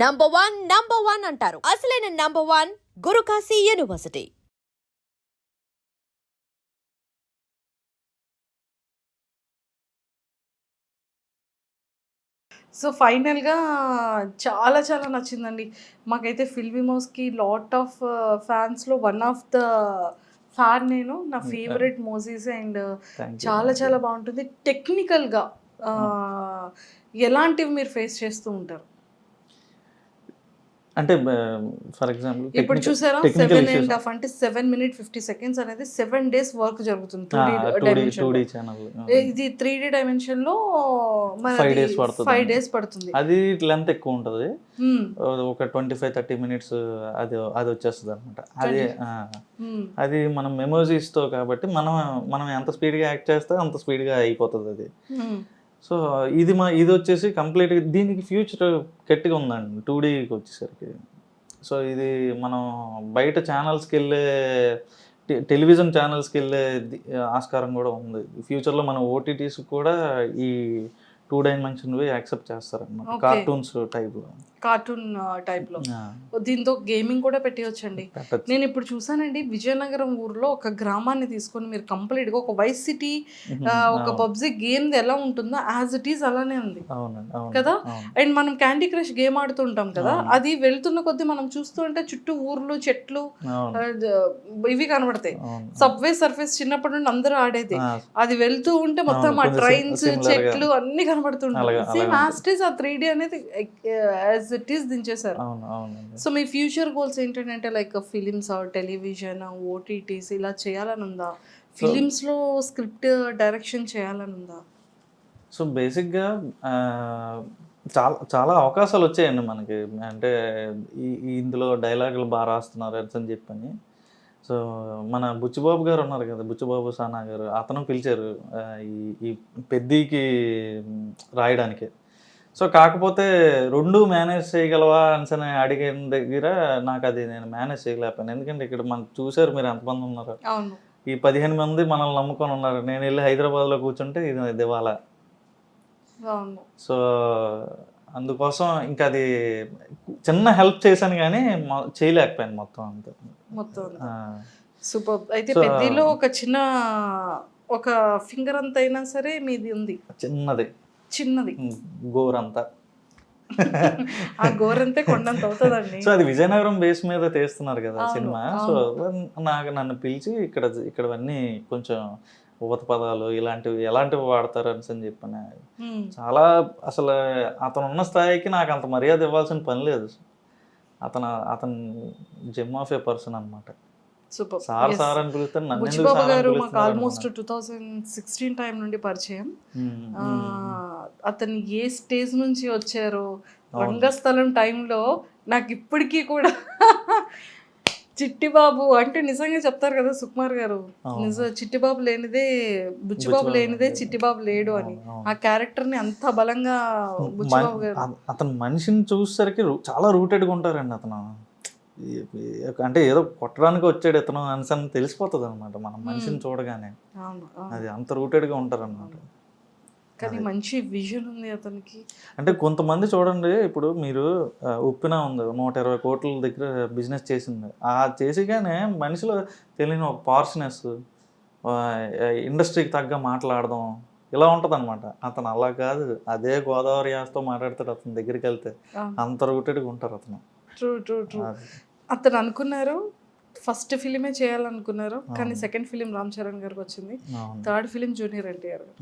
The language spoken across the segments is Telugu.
నంబర్ వన్ అంటారు. అసలైన number one Gurukashi university. So ఫైనల్‌గా చాలా చాలా నచ్చిందండి. మాకైతే ఫిల్మీ మౌస్‌కి లాట్ ఆఫ్ ఫ్యాన్స్‌లో వన్ ఆఫ్ ద ఫ్యాన్ నేను. నా ఫేవరెట్ మోజీస్ అండ్ చాలా చాలా బావుంటుంది. టెక్నికల్‌గా ఎలాంటివి మీరు ఫేస్ చేస్తూ ఉంటారు? అంటే ఫర్ ఎగ్జాంపుల్ ఇప్పుడు చూసారా 7.5 అంటే 7 మినిట్ 50 సెకండ్స్ అనేది 7 డేస్ వర్క్ జరుగుతుంది 2D ఛానల్ ఇది 3D డైమెన్షన్‌లో 5 డేస్ పడుతుంది. 5 డేస్ పడుతుంది. అది లెంత్ ఎక్కువ ఉంటుంది. ఒక 25-30 మినిట్స్ అది వచ్చేస్తుంది అనమాట. అది మనం మెమోరీస్తో కాబట్టి మనం ఎంత స్పీడ్గా యాక్ట్ చేస్తే అంత స్పీడ్గా అయిపోతుంది అది. సో ఇది వచ్చేసి కంప్లీట్గా దీనికి ఫ్యూచర్ గట్టిగా ఉందండి 2Dకి వచ్చేసరికి. సో ఇది మనం బయట ఛానల్స్కి వెళ్ళే టెలివిజన్ ఛానల్స్కి వెళ్ళే ఆస్కారం కూడా ఉంది. ఫ్యూచర్లో మన ఓటీటీస్ కూడా ఈ 2 డైమెన్షన్వి యాక్సెప్ట్ చేస్తారన్నమాట. కార్టూన్ టైప్లో దీంతో గేమింగ్ కూడా పెట్టవచ్చండి. నేను ఇప్పుడు చూసానండి విజయనగరం ఊర్లో ఒక గ్రామాన్ని తీసుకొని మీరు కంప్లీట్గా ఒక వైస్ సిటీ ఒక పబ్జీ గేమ్ ఎలా ఉంటుందో యాజ్ ఇట్ ఈస్ అలానే ఉంది కదా. అండ్ మనం క్యాండీ క్రష్ గేమ్ ఆడుతుంటాం కదా, అది వెళ్తున్న కొద్దీ మనం చూస్తుంటే చుట్టూ ఊర్లు చెట్లు ఇవి కనబడతాయి. సబ్వే సర్ఫేస్ చిన్నప్పటి నుండి అందరూ ఆడేది. అది వెళ్తూ ఉంటే మొత్తం ఆ ట్రైన్స్ చెట్లు అన్ని కనబడుతుంటాయి. సేమ్ యాజ్ ఇట్ ఈస్ ఆ 3D అనేది యాజ్ ఇట్ ఈస్ దించేశారు. సో మీ ఫ్యూచర్ గోల్స్ ఏంటంటే లైక్ ఫిలిమ్స్ టెలివిజన్ ఓటీటీస్ ఇలా చేయాలని ఉందా? ఫిలిమ్స్లో స్క్రిప్ట్ డైరెక్షన్ చేయాలని ఉందా? సో బేసిక్గా చాలా చాలా అవకాశాలు వచ్చాయండి మనకి. అంటే ఇందులో డైలాగులు బాగా రాస్తున్నారు అని చెప్పని. సో మన బుచ్చిబాబు గారు ఉన్నారు కదా, బుచ్చిబాబు సానా గారు, అతను పిలిచారు ఈ పెద్దీకి రాయడానికి. సో కాకపోతే 2 మేనేజ్ చేయగలవా అని అడిగిన దగ్గర నాకు అది నేను మేనేజ్ చేయలేకపోయాను. ఎందుకంటే ఇక్కడ మనం చూసారు మీరు ఎంతమంది ఉన్నారు. ఈ 15 మంది మనల్ని నమ్ముకొని ఉన్నారు. నేను వెళ్ళి హైదరాబాద్లో కూర్చుంటే ఇది దివాలా. సో అందుకోసం ఇంకా అది చిన్న హెల్ప్ చేశాను కానీ చేయలేకపోయాను మొత్తం అంతా. సూపర్. అయితే పెద్దలో ఒక చిన్న ఒక ఫింగర్ అంత అయినా సరే మీది ఉంది, చిన్నది గోరంతా. ఆ గోరంతే కొండంత అవుతుందండి. సో అది విజయనగరం బేస్ మీద తీస్తున్నారు కదా సినిమా. సో నన్ను పిలిచి ఇక్కడవన్నీ కొంచెం ఊత పదాలు ఎలాంటివి వాడతారు అని చెప్పాను. చాలా అసలు అతను ఉన్న స్థాయికి నాకు అంత మర్యాద ఇవ్వాల్సిన పని లేదు. అతను జెమ్ ఆఫ్ ఏ పర్సన్ అనమాట. సూపర్. సార్ అని పిలుస్తాను. బుచ్చిబాబు గారు మాకు ఆల్మోస్ట్ 2016 టైం నుండి పరిచయం. అతను ఏ స్టేజ్ నుంచి వచ్చారో రంగస్థలం టైంలో నాకు ఇప్పటికీ కూడా చిట్టిబాబు అంటే నిజంగా చెప్తారు కదా సుకుమార్ గారు, చిట్టిబాబు లేనిదే బుచ్చిబాబు లేనిదే చిట్టిబాబు లేడు అని. ఆ క్యారెక్టర్ ని అంత బలంగా బుచ్చిబాబు గారు. అతను మనిషిని చూసేసరికి చాలా రూటెడ్గా ఉంటారండి. అతను అంటే ఏదో కొట్టడానికి వచ్చాడు ఇతను అని తెలిసిపోతుంది అనమాట మనం మనిషిని చూడగానే. అది అంత రూటెడ్గా ఉంటారు అనమాట. కానీ మంచి విజన్ ఉంది అతనికి. అంటే కొంతమంది చూడండి, ఇప్పుడు మీరు ఉప్పిన ఉంది 120 కోట్ల దగ్గర బిజినెస్ చేసింది. ఆ చేసిగానే మనిషిలో తెలియని ఒక పార్ష్నెస్, ఇండస్ట్రీకి తగ్గ మాట్లాడదాం ఇలా ఉంటుంది అనమాట. అతను అలా కాదు, అదే గోదావరి యాసతో మాట్లాడతాడు. అతని దగ్గరికి వెళ్తే అంత రూటెడ్గా ఉంటారు అతను. ట్రూ. అతను అనుకున్నారు ఫస్ట్ ఫిలిమే చేయాలనుకున్నారు, కానీ సెకండ్ ఫిలిం రామ్ చరణ్ గారికి వచ్చింది, థర్డ్ ఫిలిం జూనియర్ ఎన్టీఆర్ గారు.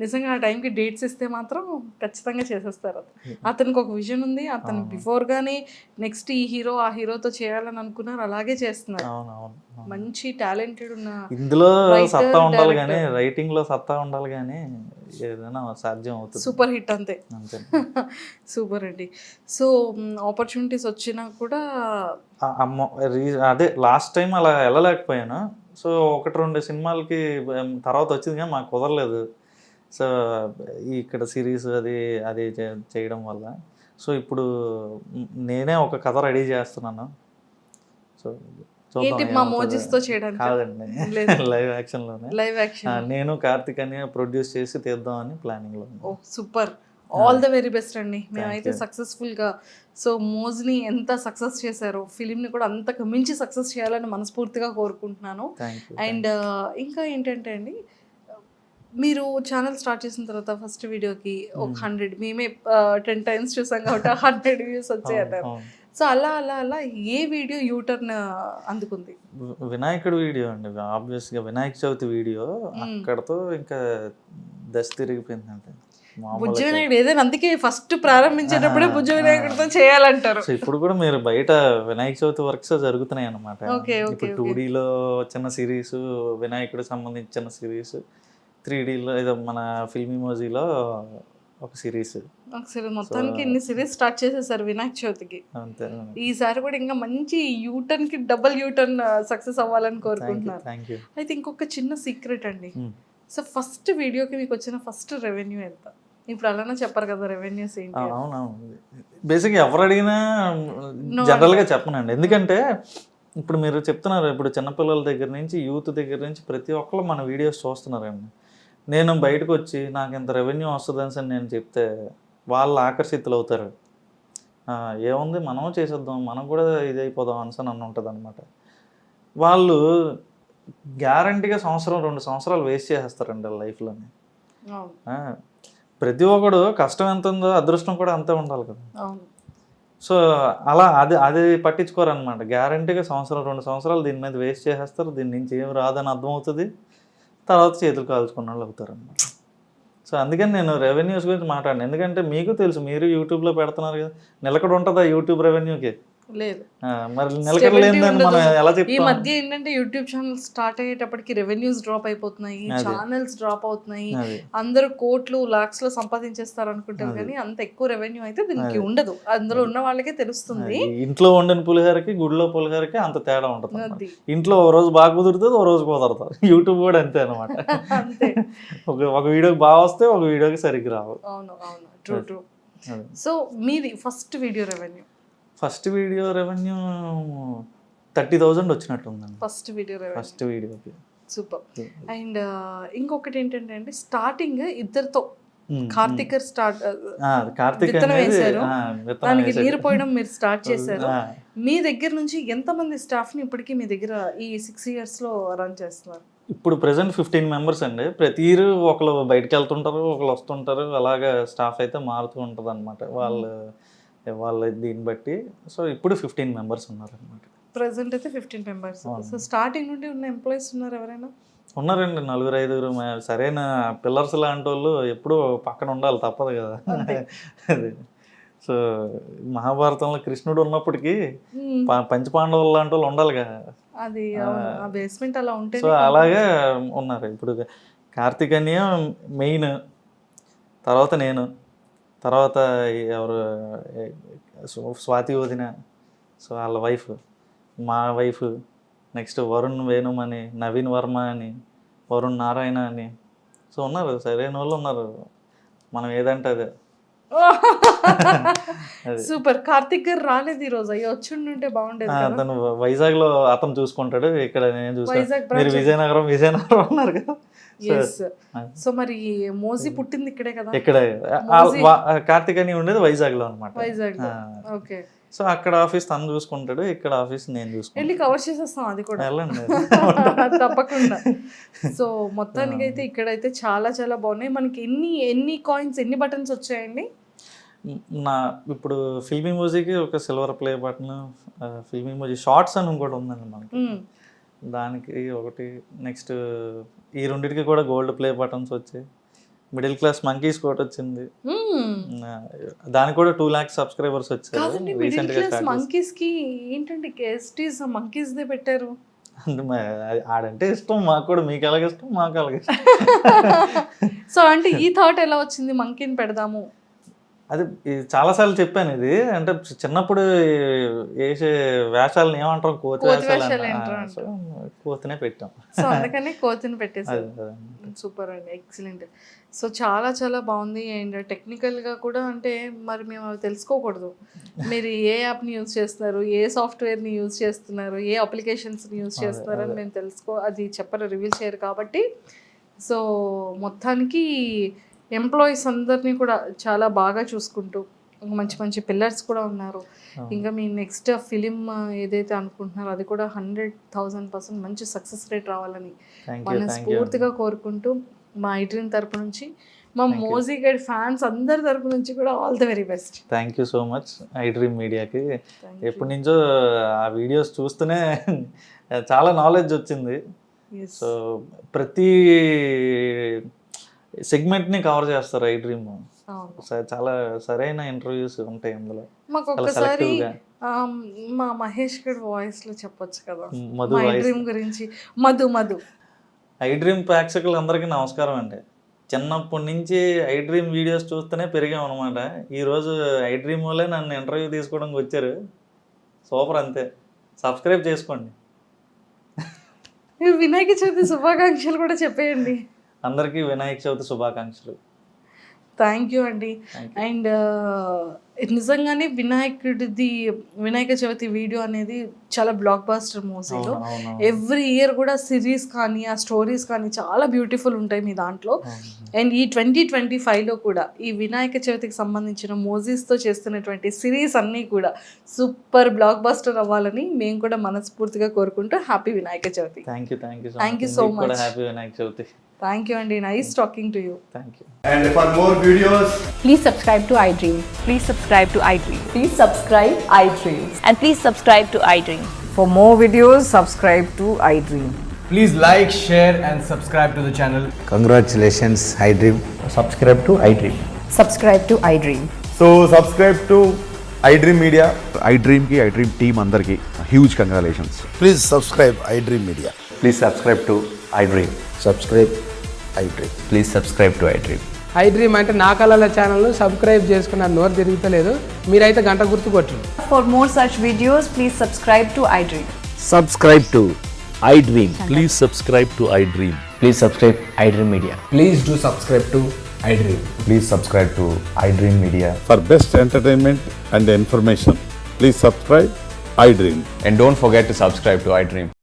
నిజంగా ఆ టైంకి డేట్స్ ఇస్తే మాత్రం ఖచ్చితంగా చేసేస్తారు. అతనికి ఒక విజన్ ఉంది. అతను బిఫోర్ గానే నెక్స్ట్ ఈ హీరో ఆ హీరోతో చేయాలని అనుకున్నారు, అలాగే చేస్తున్నారు. మంచి టాలెంటెడ్ ఉన్న ఇందులో సత్తా ఉండాలి కానీ, రైటింగ్ లో సత్తా ఉండాలి కానీ ఏదైనా సాధ్యం అవుతుంది. సూపర్ హిట్ అంతే. సూపర్ అండి. సో ఆపర్చునిటీస్ వచ్చినా కూడా అదే లాస్ట్ టైం అలా వెళ్ళలేకపోయాను. సో 1-2 సినిమాలకి తర్వాత వచ్చింది కానీ మాకు కుదరలేదు. సో ఇక్కడ సిరీస్ అది చేయడం వల్ల సో ఇప్పుడు నేనే ఒక కథ రెడీ చేస్తున్నాను. సో కాదండి, లైవ్ యాక్షన్లోనే నేను కార్తిక్ అని ప్రొడ్యూస్ చేసి తీద్దామని ప్లానింగ్లో. Super. All the very best అండి. మేమైతే సక్సెస్ఫుల్గా సో మోజ్ని ఎంత సక్సెస్ చేశారో ఫిలింని కూడా అంతకు మించి సక్సెస్ చేయాలని మనస్ఫూర్తిగా కోరుకుంటున్నాను. అండ్ ఇంకా ఏంటంటే అండి, మీరు ఛానల్ స్టార్ట్ చేసిన తర్వాత ఫస్ట్ వీడియోకి ఒక 100 మేమే 10 టైమ్స్ చూసాం కాబట్టి 100 వ్యూస్ వచ్చాయి అన్నారు. సో అలా అలా అలా ఏ వీడియో యూటర్న్ అందుకుంది? వినాయకుడు వీడియో అండి. ఆబ్వియస్గా వినాయక చవితి వీడియో అక్కడతో ఇంకా దశ తిరిగిపోయిందంటే బుజ్జ వినాయకుడు ఏదైనా అందుకే ఫస్ట్ ప్రారంభించేటప్పుడే బుజ్జ వినాయకుడితో చేయాలంటారు. సో ఇప్పుడు కూడా మీరు బయట వినాయక చవితి వర్క్స్ జరుగుతున్నాయి అన్నమాట. ఇప్పుడు 2Dలో చిన్న సిరీస్, వినాయకుడికి సంబంధించి చిన్న సిరీస్, 3Dలో ఏదో మన ఫిల్మ్ ఇమోజీలో ఒక సిరీస్. మొత్తానికి ఇన్ని సిరీస్ స్టార్ట్ చేసేసారు వినాయక చవితికి. అంతే. ఈసారి కూడా ఇంకా మంచి యూటర్న్ కి డబుల్ యూటర్న్ సక్సెస్ అవ్వాలని కోరుకుంటున్నాను. అయితే ఇంకొక చిన్న సీక్రెట్ అండి. సో ఫస్ట్ వీడియోకి మీకు వచ్చిన ఫస్ట్ రెవెన్యూ ఎంత? ఇప్పుడు అలానే చెప్పరు కదా రెవెన్యూస్ ఏంటి? అవునవును. బేసిక్గా ఎవరు అడిగినా జనరల్గా చెప్పనండి. ఎందుకంటే ఇప్పుడు మీరు చెప్తున్నారు, ఇప్పుడు చిన్నపిల్లల దగ్గర నుంచి యూత్ దగ్గర నుంచి ప్రతి ఒక్కరు మన వీడియోస్ చూస్తున్నారండి. నేను బయటకు వచ్చి నాకు ఇంత రెవెన్యూ వస్తుందని నేను చెప్తే వాళ్ళు ఆకర్షితులు అవుతారు. ఏముంది మనం చేసేద్దాం, మనం కూడా ఇది అయిపోదాం అని ఉంటుంది అనమాట. వాళ్ళు గ్యారంటీగా 1-2 సంవత్సరాలు వేస్ట్ చేసేస్తారండి వాళ్ళ లైఫ్లోని. ప్రతి ఒక్కడు కష్టం ఎంత ఉందో అదృష్టం కూడా అంతే ఉండాలి కదా. సో అలా అది పట్టించుకోరనమాట. గ్యారంటీగా 1-2 సంవత్సరాలు దీని మీద వేస్ట్ చేసేస్తారు. దీని నుంచి ఏం రాదని అర్థమవుతుంది. తర్వాత చేతులు కాల్చుకున్న వాళ్ళు అవుతారు అన్నమాట. సో అందుకని నేను రెవెన్యూస్ గురించి మాట్లాడాను. ఎందుకంటే మీకు తెలుసు, మీరు యూట్యూబ్లో పెడుతున్నారు కదా, నిలకడ ఉంటుందా యూట్యూబ్ రెవెన్యూకి? లేదు. మరి నిలకడ లేదని మనం ఎలా చెప్తాం? ఈ మధ్య ఏంటంటే యూట్యూబ్ ఛానల్ స్టార్ట్ అయ్యేటప్పటికి రెవెన్యూస్ డ్రాప్ అయిపోతున్నాయి, ఛానల్స్ డ్రాప్ అవుతున్నాయి. అందరూ కోట్లు లాక్స్ లో సంపాదించేస్తారు అనుకుంటారు, కానీ అంత ఎక్కువ రెవెన్యూ అయితే దీనికి ఉండదు. అందులో ఉన్న వాళ్ళకే తెలుస్తుంది. ఇంట్లో వండిన పులిహోరకి గుడిలో పులిహోరకి అంత తేడా ఉంటుంది. ఇంట్లో ఓ రోజు బాగా కుదురుతుంది, ఓ రోజు కుదరదు. యూట్యూబ్ కూడా అంతే అనమాట. అంతే. ఒక వీడియోకి బాగా వస్తే ఒక వీడియోకి సరిగ్గా రావు. అవును అవును, ట్రూ ట్రూ. సో మీది first video revenue? First video revenue 30,000 వచ్చినట్టు ఉందండి. ఫస్ట్ వీడియోకి. సూపర్. అండ్ ఇంకొకటి ఏంటంటే అండి, స్టార్టింగ్ ఇద్దరితో కార్తిక్ వేశారు, దానికి నీరు పోయడం మీరు స్టార్ట్ చేశారు. మీ దగ్గర నుంచి ఎంతమంది స్టాఫ్ ని ఇప్పటికీ మీ దగ్గర ఈ 6 years లో రన్ చేస్తున్నారు? ఇప్పుడు ప్రెసెంట్ 15 members అండి. ప్రతి ఇయర్ ఒకళ్ళు బయటకు వెళ్తుంటారు, ఒకళ్ళు వస్తుంటారు. అలాగా స్టాఫ్ అయితే మారుతూ ఉంటుంది అనమాట వాళ్ళ దీన్ని బట్టి. సో ఇప్పుడు 15 members ఉన్నారు అనమాట. ప్రెసెంట్ అయితే 15 members. సో స్టార్టింగ్ నుండి ఉన్న ఎంప్లాయీస్ ఉన్నారు ఎవరైనా? ఉన్నారండి, 4-5. సరైన పిల్లర్స్ లాంటి వాళ్ళు ఎప్పుడూ పక్కన ఉండాలి, తప్పదు కదా. అది సో మహాభారతంలో కృష్ణుడు ఉన్నప్పటికీ పంచపాండవులు లాంటి వాళ్ళు ఉండాలి కదా. అది బేస్మెంట్ అలా ఉంటే. సో అలాగే ఉన్నారు. ఇప్పుడు కార్తిక్ అన్నయ్య మెయిన్, తర్వాత నేను, తర్వాత ఎవరు స్వాతి వదిన, సో వాళ్ళ వైఫ్, మా వైఫ్, నెక్స్ట్ వరుణ్ వేణుమని, నవీన్ వర్మ అని, వరుణ్ నారాయణ అని. సో ఉన్నారు, సరైన వాళ్ళు ఉన్నారు. మనం ఏదంటే అదే. సూపర్. కార్తిక్ గారు రాలేదు ఈరోజు, అయ్యో వచ్చి బాగుండేది. అతను వైజాగ్లో అతను చూసుకుంటాడు, ఇక్కడ నేను చూసాను. మీరు విజయనగరం అన్నారు కదా. సో మరి మోజీ పుట్టింది ఇక్కడే కదా? ఇక్కడే. కార్తిక్ అని ఉండేది వైజాగ్లో అనమాట. వైజాగ్. ఓకే. సో అక్కడ ఆఫీస్ తను చూసుకుంటాడు, ఇక్కడ ఆఫీస్ నేను చూసుకుంటాను. వెళ్ళి కవర్ చేసేస్తాం అది కూడా. వెళ్ళండి తప్పకుండా. సో మొత్తానికి అయితే ఇక్కడైతే చాలా చాలా బాగున్నాయి. మనకి ఎన్ని కాయిన్స్, ఎన్ని బటన్స్ వచ్చాయండి? ఇప్పుడు ఫిల్మ్ ఇమోజీకి ఒక silver play button, film emoji shorts అని ఇంకోటి ఉందండి మనకి, దానికి ఒకటి. నెక్స్ట్ ఈ రెండింటికి కూడా గోల్డ్ ప్లే బటన్స్ వచ్చాయి. మిడిల్ క్లాస్ మంకీస్ కూడా వచ్చింది, దానికి కూడా 2 lakhs subscribers వచ్చారు. మంకీస్ కి ఏంటంటే మంకీస్ దే పెట్టారు. ఆడంటే ఇష్టం మాకు కూడా, మీకు ఎలాగ ఇష్టం మాకు అలాగే ఇష్టం. సో అంటే ఈ థాట్ ఎలా వచ్చింది మంకీని పెడదాము? అది చాలాసార్లు చెప్పాను. ఇది అంటే చిన్నప్పుడు వేసే వేషాలను ఏమంటాం, కోతి వేషాలు, కోతినే పెట్టాం. సో అందుకని కోతిని పెట్టేసారు. సూపర్ అండి, ఎక్సలెంట్. సో చాలా చాలా బాగుంది. అండ్ టెక్నికల్గా కూడా అంటే మరి మేము అవి తెలుసుకోకూడదు, మీరు ఏ యాప్ని యూజ్ చేస్తున్నారు, ఏ సాఫ్ట్వేర్ని యూజ్ చేస్తున్నారు, ఏ అప్లికేషన్స్ని యూజ్ చేస్తున్నారు అని మేము అది చెప్పరు, రివీల్ చేయరు. కాబట్టి సో మొత్తానికి ఎంప్లాయీస్ అందరినీ కూడా చాలా బాగా చూసుకుంటూ మంచి మంచి పిల్లర్స్ కూడా ఉన్నారు. ఇంకా మీ నెక్స్ట్ ఫిలిం ఏదైతే అనుకుంటున్నారో అది కూడా 100,000% మంచి సక్సెస్ రేట్ రావాలని మనస్ఫూర్తిగా కోరుకుంటూ మా ఐడ్రీమ్ తరపు నుంచి, మా మోజీ గైడ్ ఫ్యాన్స్ అందరి తరపు నుంచి కూడా all the very best. Thank you so much iDream మీడియాకి. ఎప్పటి నుంచో ఆ వీడియోస్ చూస్తూనే చాలా నాలెడ్జ్ వచ్చింది. సో ప్రతి సెగ్మెంట్ని కవర్ చేస్తారు ఐడ్రీమ్. చాలా సరైన ఇంటర్వ్యూస్ ఉంటాయి అందులో. మాకు ఒక్కసారి మా మహేష్ గడ్ వాయిస్ లో చెప్పొచ్చు కదా ఐడ్రీమ్ గురించి. మధు ఐడ్రీమ్ ప్రేక్షకులందరికీ నమస్కారం అండి. చిన్నప్పటి నుంచి ఐడ్రీమ్ వీడియోస్ చూస్తూనే పెరిగాం అనమాట. ఈరోజు ఐడ్రీమ్ వాళ్ళే నన్ను ఇంటర్వ్యూ తీసుకోవడానికి వచ్చారు. సూపర్, అంతే. సబ్స్క్రైబ్ చేసుకోండి. వినాయక చవితి శుభాకాంక్షలు కూడా చెప్పేయండి అందరికీ. వినాయక చవితి శుభాకాంక్షలు. థ్యాంక్ యూ అండి. అండ్ నిజంగానే వినాయక చవితి వీడియో అనేది చాలా బ్లాక్ బాస్టర్ మూవీలో. ఎవ్రీ ఇయర్ కూడా సిరీస్ కానీ ఆ స్టోరీస్ కానీ చాలా బ్యూటిఫుల్ ఉంటాయి మీ దాంట్లో. అండ్ ఈ 2025లో కూడా ఈ వినాయక చవితికి సంబంధించిన మూవీస్తో చేస్తున్నటువంటి సిరీస్ అన్నీ కూడా సూపర్ బ్లాక్ బాస్టర్ అవ్వాలని మేము కూడా మనస్ఫూర్తిగా కోరుకుంటూ happy Vinayaka Chavithi. Thank you so much. Happy Vinayaka Chavithi. Thank you, Andy. Nice talking to you. Thank you. And for more videos, please subscribe to iDream. Please subscribe to iDream. Please subscribe iDream. And please subscribe to iDream. For more videos, subscribe to iDream. please like, share and subscribe to the channel. Congratulations, iDream. Subscribe to iDream. Subscribe to iDream. So subscribe to iDream Media. iDream ki iDream team andarki huge congratulations. Please subscribe iDream Media. Please subscribe to iDream. Subscribe iDream. Please subscribe to iDream. iDream అంటే నా కళల ఛానల్ను సబ్స్క్రైబ్ చేసుకున్నారు. నోరు తిరుగుతలేదు, మీరైతే గంట గుర్తు కొట్టండి. For more such videos, please subscribe to iDream. Subscribe to iDream. Please subscribe to iDream. Please subscribe iDream Media. Please do subscribe to iDream. Please subscribe to iDream Media. For best entertainment and information, please subscribe iDream. And don't forget to subscribe to iDream.